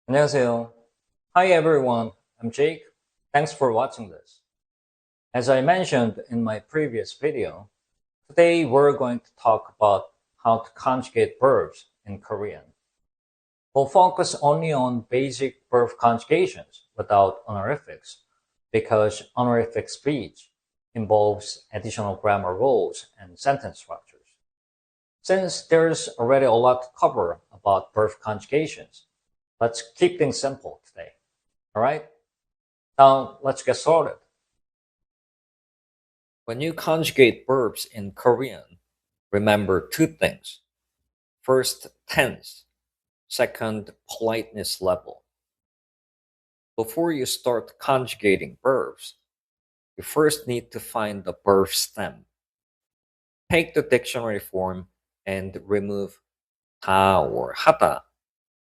안녕하세요. Hi everyone, I'm Jake. Thanks for watching this. As I mentioned in my previous video, today we're going to talk about how to conjugate verbs in Korean. We'll focus only on basic verb conjugations without honorifics, because honorific speech involves additional grammar rules and sentence structures. Since there's already a lot to cover about verb conjugations, let's keep things simple today. All right? Now, let's get started. When you conjugate verbs in Korean, remember two things. First, tense. Second, politeness level. Before you start conjugating verbs, you first need to find the verb stem. Take the dictionary form and remove 다 or 하다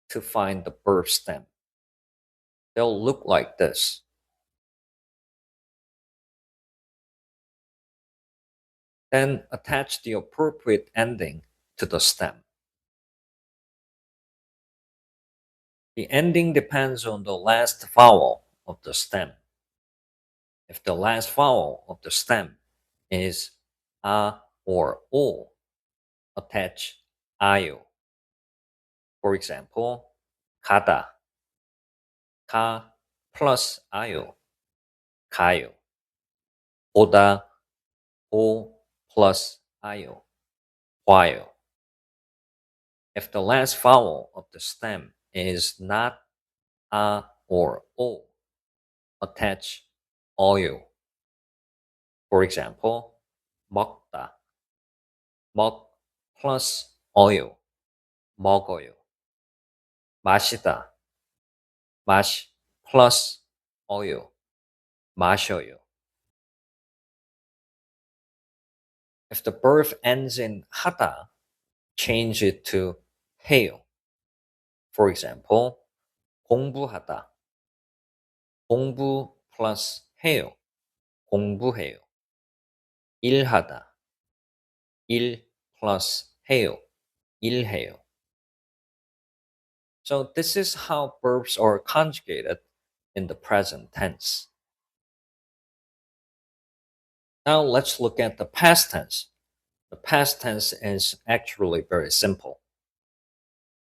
to find the verb stem. They'll look like this. Then attach the appropriate ending to the stem. The ending depends on the last vowel of the stem. If the last vowel of the stem is a or o, attach 아요. For example, 가다, 가 plus 아요, 가요. 오다, 오 plus 아요, 와요. If the last vowel of the stem is not a or o, attach 어요. For example, 먹다, 먹 plus 어요, 먹어요. 마시다, 마시 plus 어요, 마셔요. If the verb ends in 하다, change it to 해요. For example, 공부하다, 공부 plus 해요, 공부해요. 일하다, 일 plus 해요, 일해요. So this is how verbs are conjugated in the present tense. Now let's look at the past tense. The past tense is actually very simple.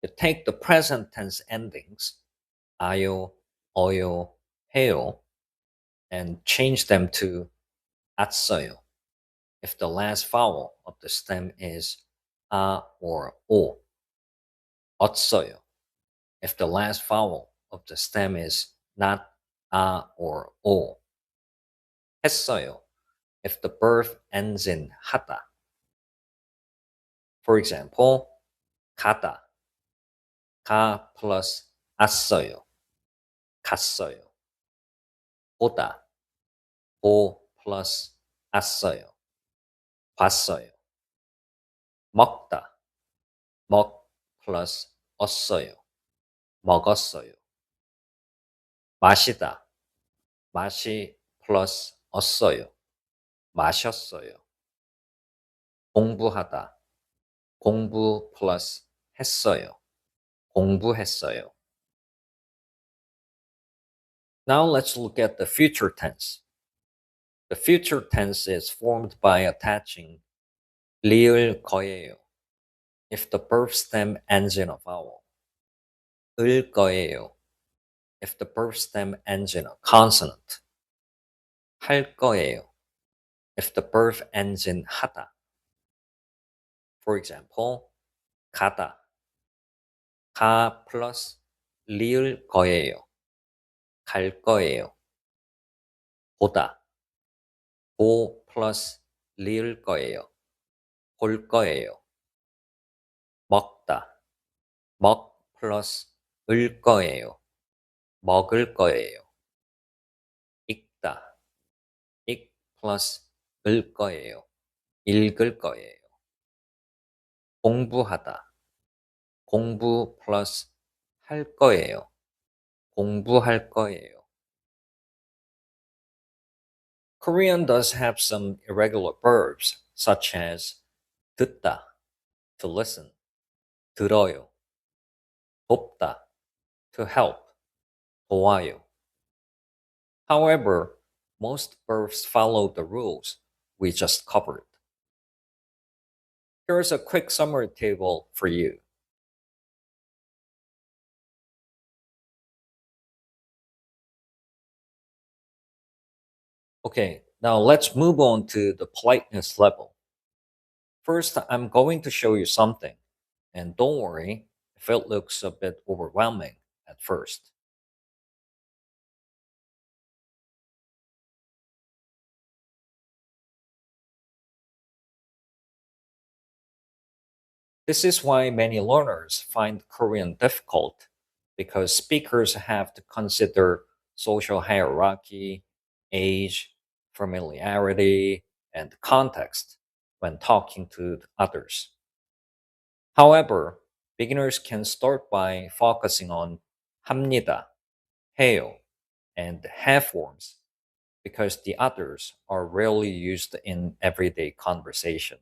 You take the present tense endings, 아요, 어요, 해요, and change them to 왔어요 if the last vowel of the stem is a or o. 없어요 if the last vowel of the stem is not a or o. 했어요 if the verb ends in 하다. For example, 가다, 가 plus 왔어요, 갔어요. 보다, 보 plus 왔어요, 봤어요. 먹다, 먹 plus 없어요, 먹었어요. 마시다, 마시 plus 없어요, 마셨어요. 공부하다, 공부 plus 했어요, 공부했어요. Now let's look at the future tense. The future tense is formed by attaching 리을 거예요 if the verb stem ends in a vowel. 을 거예요 if the verb stem ends in a consonant. 할 거예요 if the verb ends in 하다. For example, 가다, 가 plus 리을 거예요, 갈 거예요. 보다, 보 plus 리을 거예요, 볼 거예요. 먹다, 먹 plus 을 거예요, 먹을 거예요. 읽다, 읽 plus 을 거예요, 읽을 거예요. 공부하다, 공부 plus 할 거예요, 공부할 거예요. Korean does have some irregular verbs such as 듣다, to listen, 들어요, 돕다, to help, 도와요. However, most verbs follow the rules we just covered. Here's a quick summary table for you. Okay, now let's move on to the politeness level. First, I'm going to show you something, and don't worry if it looks a bit overwhelming at first. This is why many learners find Korean difficult, because speakers have to consider social hierarchy, age, familiarity, and context when talking to others. However, beginners can start by focusing on 합니다, 해요, and have forms because the others are rarely used in everyday conversation.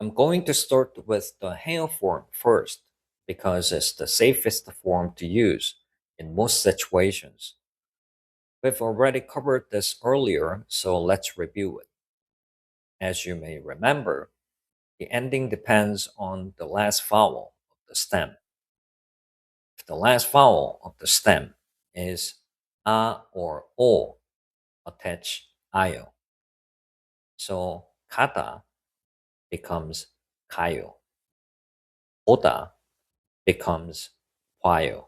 I'm going to start with the hail form first because it's the safest form to use in most situations. We've already covered this earlier, so let's review it. As you may remember, the ending depends on the last vowel of the stem. If the last vowel of the stem is a or o, attach ayo. So 가다 becomes 가요. 오다 becomes 와요.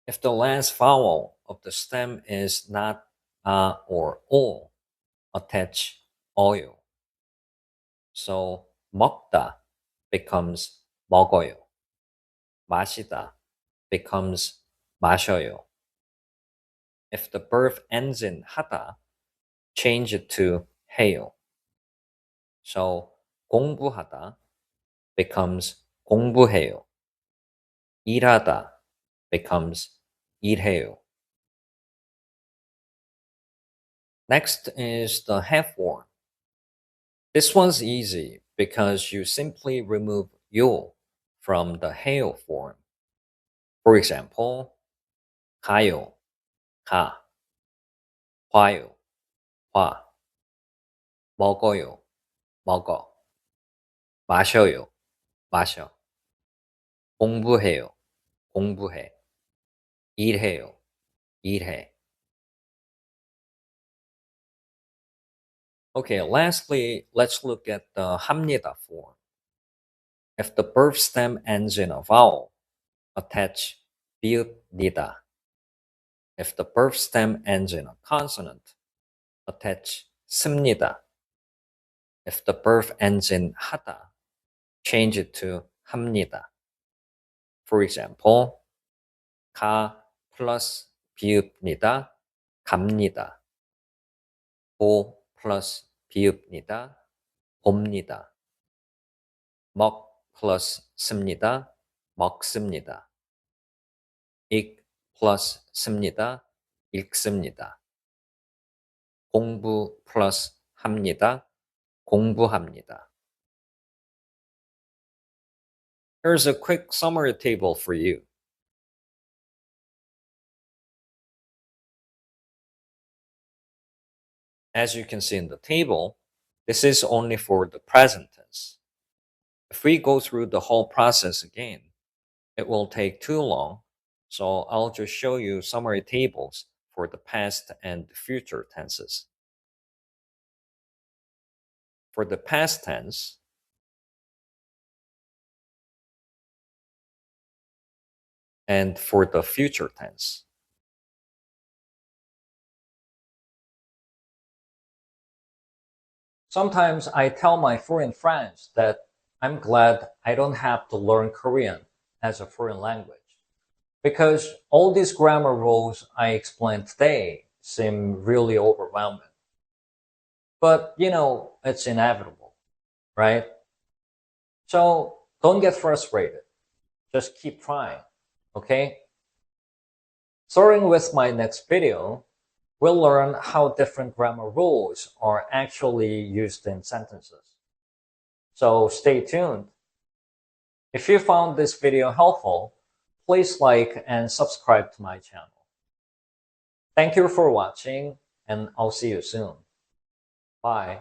If the last vowel of the stem is not a or o, attach 어요. So 먹다 becomes 먹어요. 마시다 becomes 마셔요. If the verb ends in 하다, change it to 해요. So 공부하다 becomes 공부해요. 일하다 becomes 일해요. Next is the have form. This one's easy because you simply remove 요 from the 해요 form. For example, 가요, 가, 봐요, 봐, 먹어요, 먹어, 마셔요, 마셔, 공부해요, 공부해, 일해요, 일해. Okay, lastly, let's look at the 합니다 form. If the verb stem ends in a vowel, attach 비읍니다. If the verb stem ends in a consonant, attach 씁니다. If the verb ends in 하다, change it to 합니다. For example, 가 플러스 비읍니다, 갑니다. 보 플러스 비읍니다, 봅니다. 먹 플러스 씁니다, 먹습니다. 읽 플러스 씁니다, 읽습니다. 공부 플러스 합니다, 공부합니다. Here's a quick summary table for you. As you can see in the table, this is only for the present tense. If we go through the whole process again, it will take too long, so I'll just show you summary tables for the past and future tenses. For the past tense, and for the future tense. Sometimes I tell my foreign friends that I'm glad I don't have to learn Korean as a foreign language because all these grammar rules I explained today seem really overwhelming. But, it's inevitable, right? So don't get frustrated. Just keep trying, okay? Starting with my next video, we'll learn how different grammar rules are actually used in sentences. So stay tuned If you found this video helpful, please like and subscribe to my channel. Thank you for watching, and I'll see you soon. Bye.